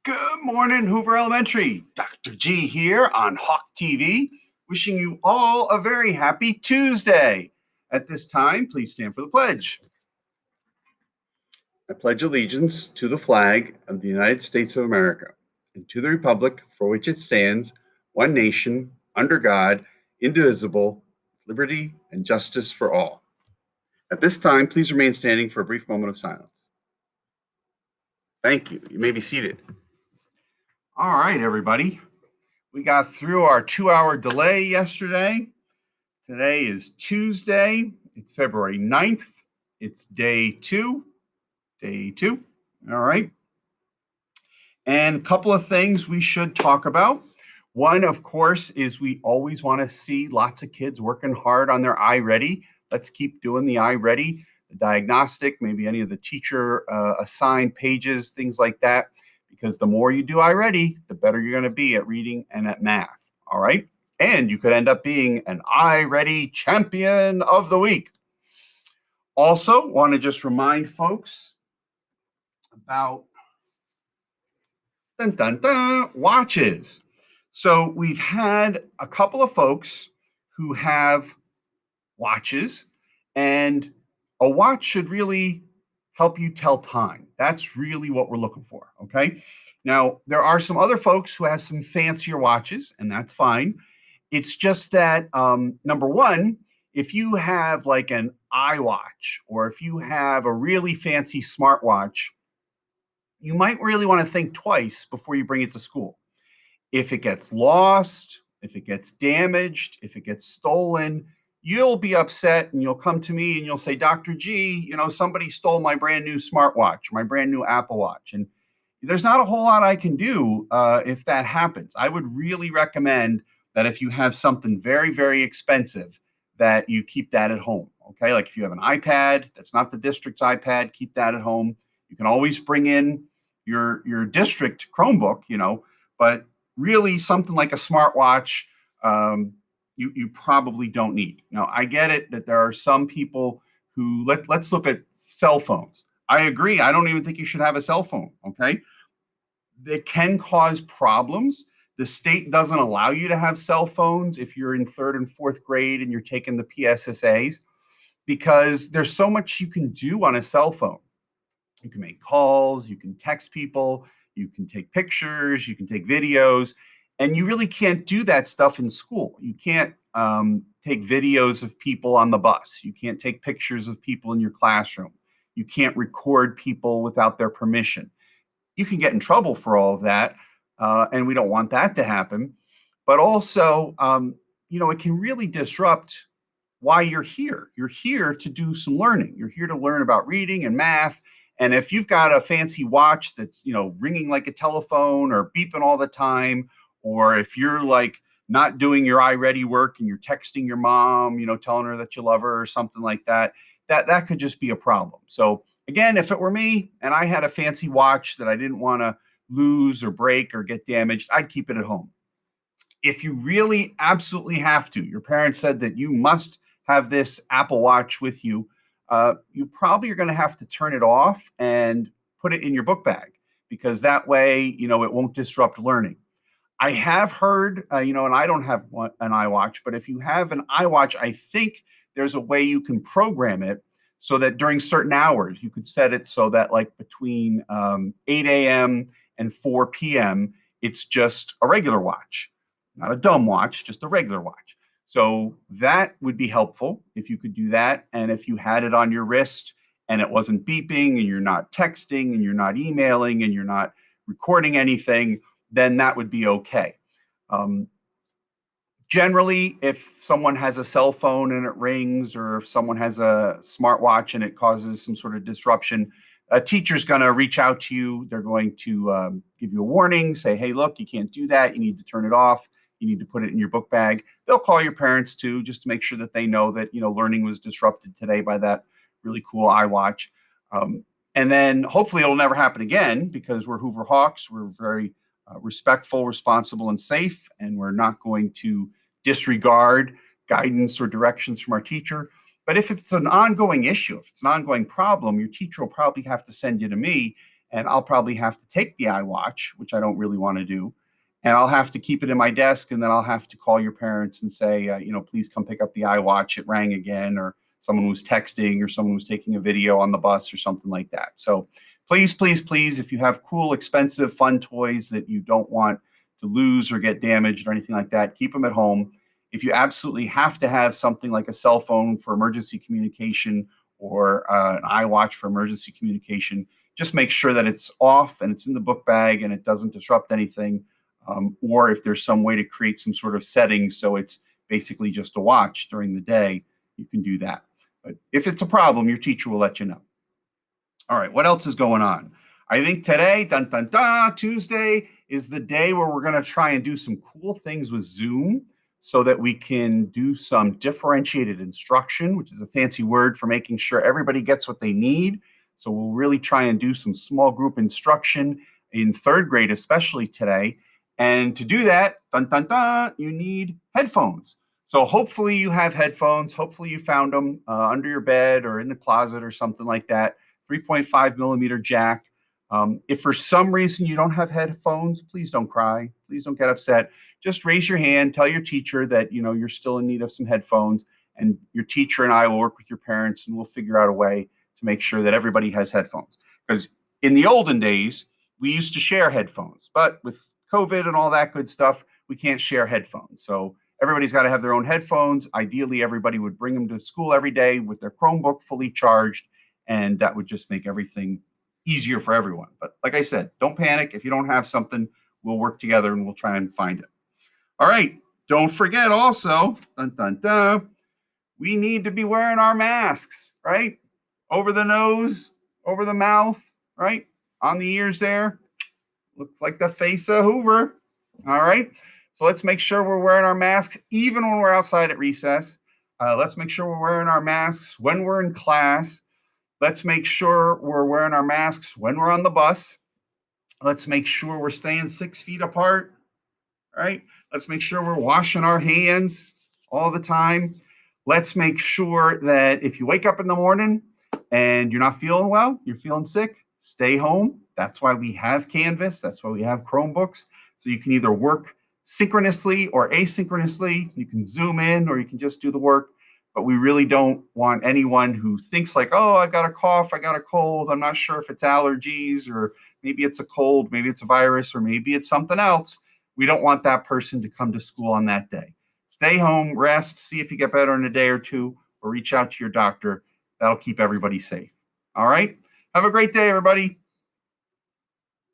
Good morning, Hoover Elementary. Dr. G here on Hawk TV, wishing you all a very happy Tuesday. At this time, please stand for the pledge. I pledge allegiance to the flag of the United States of America and to the republic for which it stands, one nation, under God, indivisible, with liberty and justice for all. At this time, please remain standing for a brief moment of silence. Thank you. You may be seated. All right, everybody. We got through our 2-hour delay yesterday. Today is Tuesday. It's February 9th. It's day two. All right. And a couple of things we should talk about. One, of course, is we always want to see lots of kids working hard on their iReady. Let's keep doing the iReady, the diagnostic, maybe any of the teacher assigned pages, things like that. Because the more you do iReady, the better you're going to be at reading and at math. All right. And you could end up being an iReady champion of the week. Also, want to just remind folks about watches. So we've had a couple of folks who have watches, and a watch should really help you tell time. That's really what we're looking for, okay? Now, there are some other folks who have some fancier watches, and that's fine. It's just that, number one, if you have like an iWatch or if you have a really fancy smartwatch, you might really want to think twice before you bring it to school. If it gets lost, if it gets damaged, if it gets stolen, you'll be upset and you'll come to me and you'll say, Dr. G, somebody stole my brand new smartwatch, my brand new Apple Watch. And there's not a whole lot I can do if that happens. I would really recommend that if you have something very, very expensive, that you keep that at home. Okay. Like if you have an iPad, that's not the district's iPad, keep that at home. You can always bring in your district Chromebook, but really something like a smartwatch, you probably don't need. Now, I get it that there are some people who, let's look at cell phones. I agree. I don't even think you should have a cell phone, okay? It can cause problems. The state doesn't allow you to have cell phones if you're in 3rd and 4th grade and you're taking the PSSAs, because there's so much you can do on a cell phone. You can make calls, you can text people, you can take pictures, you can take videos, and you really can't do that stuff in school. You can't take videos of people on the bus. You can't take pictures of people in your classroom. You can't record people without their permission. You can get in trouble for all of that, and we don't want that to happen. But also, it can really disrupt why you're here. You're here to do some learning. You're here to learn about reading and math. And if you've got a fancy watch that's, ringing like a telephone or beeping all the time, or if you're like not doing your iReady work and you're texting your mom, telling her that you love her or something like that, that could just be a problem. So again, if it were me and I had a fancy watch that I didn't want to lose or break or get damaged, I'd keep it at home. If you really absolutely have to, your parents said that you must have this Apple Watch with you, you probably are going to have to turn it off and put it in your book bag, because that way, it won't disrupt learning. I have heard, and I don't have an iWatch, but if you have an iWatch, I think there's a way you can program it so that during certain hours, you could set it so that like between 8 a.m. and 4 p.m., it's just a regular watch, not a dumb watch, just a regular watch. So that would be helpful if you could do that. And if you had it on your wrist and it wasn't beeping and you're not texting and you're not emailing and you're not recording anything, then that would be okay. Generally, if someone has a cell phone and it rings, or if someone has a smartwatch and it causes some sort of disruption, a teacher's going to reach out to you. They're going to give you a warning, say, hey, look, you can't do that. You need to turn it off. You need to put it in your book bag. They'll call your parents too, just to make sure that they know that, learning was disrupted today by that really cool iWatch. And then hopefully it'll never happen again, because we're Hoover Hawks. We're very respectful, responsible, and safe, and we're not going to disregard guidance or directions from our teacher. But if it's an ongoing issue, if it's an ongoing problem, your teacher will probably have to send you to me, and I'll probably have to take the iWatch, which I don't really want to do, and I'll have to keep it in my desk, and then I'll have to call your parents and say, please come pick up the iWatch. It rang again, or someone was texting, or someone was taking a video on the bus or something like that. So please, please, please, if you have cool, expensive, fun toys that you don't want to lose or get damaged or anything like that, keep them at home. If you absolutely have to have something like a cell phone for emergency communication or an iWatch for emergency communication, just make sure that it's off and it's in the book bag and it doesn't disrupt anything. Or if there's some way to create some sort of settings so it's basically just a watch during the day, you can do that. But if it's a problem, your teacher will let you know. All right, what else is going on? I think today, Tuesday, is the day where we're going to try and do some cool things with Zoom so that we can do some differentiated instruction, which is a fancy word for making sure everybody gets what they need. So we'll really try and do some small group instruction in third grade, especially today. And to do that, you need headphones. So hopefully you have headphones. Hopefully you found them under your bed or in the closet or something like that. 3.5 millimeter jack. If for some reason you don't have headphones, please don't cry. Please don't get upset. Just raise your hand, tell your teacher that you're still in need of some headphones, and your teacher and I will work with your parents and we'll figure out a way to make sure that everybody has headphones. Because in the olden days, we used to share headphones, but with COVID and all that good stuff, we can't share headphones. So everybody's got to have their own headphones. Ideally, everybody would bring them to school every day with their Chromebook fully charged, and that would just make everything easier for everyone. But like I said, don't panic. If you don't have something, we'll work together and we'll try and find it. All right. Don't forget also, we need to be wearing our masks, right? Over the nose, over the mouth, right? On the ears there. Looks like the face of Hoover. All right. So let's make sure we're wearing our masks even when we're outside at recess. Let's make sure we're wearing our masks when we're in class. Let's make sure we're wearing our masks when we're on the bus. Let's make sure we're staying 6 feet apart, right? Let's make sure we're washing our hands all the time. Let's make sure that if you wake up in the morning and you're not feeling well, you're feeling sick, stay home. That's why we have Canvas. That's why we have Chromebooks. So you can either work synchronously or asynchronously. You can Zoom in or you can just do the work. But we really don't want anyone who thinks like, oh, I got a cough, I got a cold, I'm not sure if it's allergies or maybe it's a cold, maybe it's a virus, or maybe it's something else. We don't want that person to come to school on that day. Stay home, rest, see if you get better in a day or two, or reach out to your doctor. That'll keep everybody safe. All right? Have a great day, everybody.